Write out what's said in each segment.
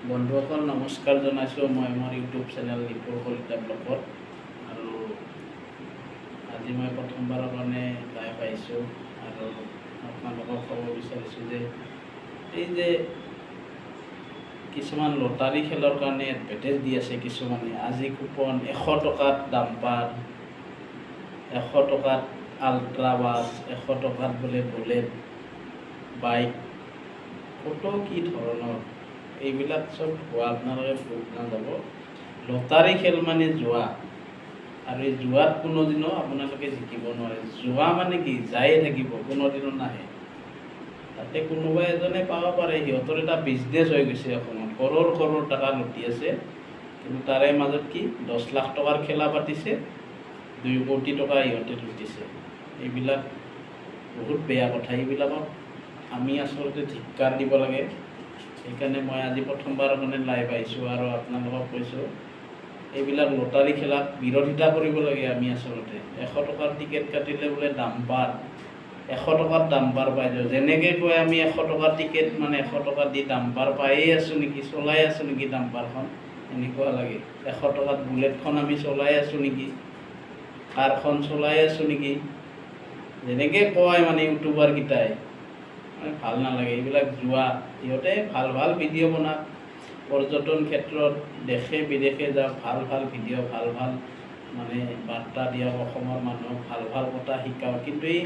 বন্ধুসকল নমস্কাৰ জনাইছোঁ মই মোৰ ইউটিউব চেনেল নিপুৰ কলিতা ব্লগত আৰু আজি মই প্ৰথমবাৰৰ কাৰণে লাইভ আহিছোঁ আৰু আপোনালোকক ক'ব বিচাৰিছোঁ যে এই যে কিছুমান লটাৰী খেলৰ কাৰণে এডভাৰটাইজ দি আছে কিছুমানে আজি কুপন 100 টকাত ডাম্পাৰ 100 টকাত আল্ট্ৰা বাছ 100 টকাত বোলে বুলেট বাইক কত কি ধৰণৰ এইবিলাক সব হোৱা আপোনালোকে ভুল নাযাব। লটাৰী খেল মানে জুৱা আৰু এই জুৱাত কোনোদিনো আপোনালোকে জিকিব নোৱাৰে। জুৱা মানে কি যায়ে থাকিব কোনোদিনো নাহে। তাতে কোনোবা এজনে পাব পাৰে সিহঁতৰ এটা বিজনেছ হৈ গৈছে অসমত কৰৰ কৰৰ টকা লুটি আছে কিন্তু তাৰে মাজত কি 10 লাখ টকাৰ খেলা পাতিছে 2 কোটি টকা সিহঁতে লুটিছে। এইবিলাক বহুত বেয়া কথা। এইবিলাকক আমি আচলতে ধিক্কাৰ দিব লাগে। সেইকাৰণে মই আজি প্ৰথমবাৰ মানে লাইভ আহিছোঁ আৰু আপোনালোকক কৈছোঁ এইবিলাক লটাৰী খেলাক বিৰোধিতা কৰিব লাগে। আমি আচলতে 100 টকাৰ টিকেট কাটিলে বোলে ডাম্পাৰ 100 টকাত ডাম্পাৰ পাই যাওঁ। যেনেকৈ কয় আমি 100 টকাৰ টিকেট মানে 100 টকা দি ডাম্পাৰ পায়েই আছোঁ নেকি, চলাই আছোঁ নেকি ডাম্পাৰখন, এনেকুৱা লাগে। 100 টকাত বুলেটখন আমি চলাই আছোঁ নেকি, কাৰখন চলাই আছোঁ নেকি, যেনেকৈ কয় মানে ইউটিউবাৰকেইটাই ভাল নালাগে। এইবিলাক জুৱা। সিহঁতে ভাল ভাল ভিডিঅ' বনাক, পৰ্যটন ক্ষেত্ৰত দেশে বিদেশে যাওক, ভাল ভাল ভিডিঅ' ভাল ভাল মানে বাৰ্তা দিয়ক, অসমৰ মানুহক ভাল ভাল কথা শিকাওক। কিন্তু এই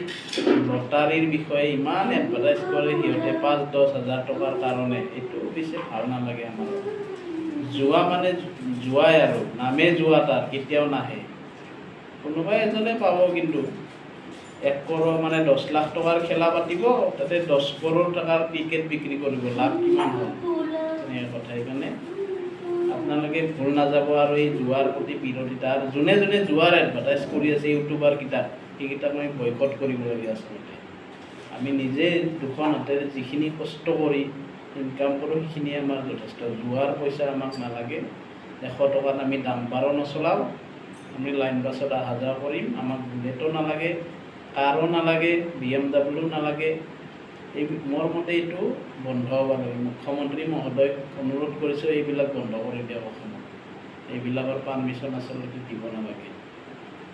লটাৰীৰ বিষয়ে ইমান এডভাৰটাইজ কৰে সিহঁতে 5-10 হাজাৰ টকাৰ কাৰণে, এইটো পিছে ভাল নালাগে আমাৰ। জুৱা মানে জুৱাই আৰু নামে জুৱা, তাৰ কেতিয়াও নাহে। কোনোবাই এজনে পাব কিন্তু 1 কৰোৰ মানে 10 লাখ টকাৰ খেলা পাতিব, তাতে 10 কৰোৰ টকাৰ টিকেট বিক্ৰী কৰিব, লাভ কিমান হ'ল এনেকুৱা কথা। সেইকাৰণে আপোনালোকে ভুল নাযাব আৰু এই জুৱাৰ প্ৰতি বিৰোধিতা। আৰু যোনে যোনে জুৱাৰ এডভাৰটাইজ কৰি আছে ইউটিউবাৰকেইটাক, সেইকেইটাক আমি বয়কট কৰিব লাগে। আচলতে আমি নিজে দুখন হাতেৰে যিখিনি কষ্ট কৰি ইনকাম কৰোঁ সেইখিনিয়ে আমাৰ যথেষ্ট। জুৱাৰ পইচা আমাক নালাগে। 100 টকাত আমি ডাম্পাৰো নচলাওঁ, আমি লাইন বাছত অহা যোৱা কৰিম, আমাক বুলেটো নালাগে, কাৰো নালাগে, BMW নালাগে। এই মোৰ মতে এইটো বন্ধ হ'ব লাগে। মুখ্যমন্ত্ৰী মহোদয়ক অনুৰোধ কৰিছোঁ এইবিলাক বন্ধ কৰি দিয়ক অসমত। এইবিলাকৰ পাৰ্মিশ্যন আচলতে দিব নালাগে।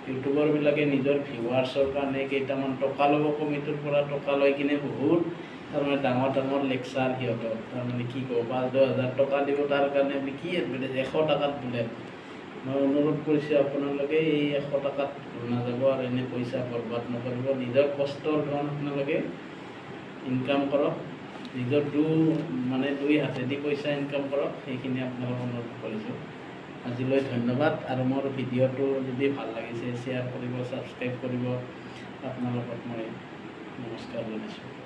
ইউটিউবাৰবিলাকে নিজৰ ভিউৱাৰ্ছৰ কাৰণে কেইটামান টকা ল'ব, কমিটিৰ পৰা টকা লৈ কিনে বহুত তাৰমানে ডাঙৰ ডাঙৰ লেকচাৰ সিহঁতৰ, তাৰমানে কি ক'ব 5-10 হাজাৰ টকা দিব, তাৰ কাৰণে আপুনি কি এডভাৰটাইজ 100 টকাত বোলে। মই অনুৰোধ কৰিছোঁ আপোনালোকে এই 100 টকাত নাযাব আৰু এনে পইচা বৰবাদ নকৰিব। নিজৰ কষ্টৰ ধন আপোনালোকে ইনকাম কৰক, নিজৰ দুই হাতেদি পইচা ইনকাম কৰক। সেইখিনি আপোনালোকক অনুৰোধ কৰিছোঁ। আজিলৈ ধন্যবাদ। আৰু মোৰ ভিডিঅ'টো যদি ভাল লাগিছে শ্বেয়াৰ কৰিব, ছাবস্ক্ৰাইব কৰিব। আপোনালোকক মই নমস্কাৰ জনাইছোঁ।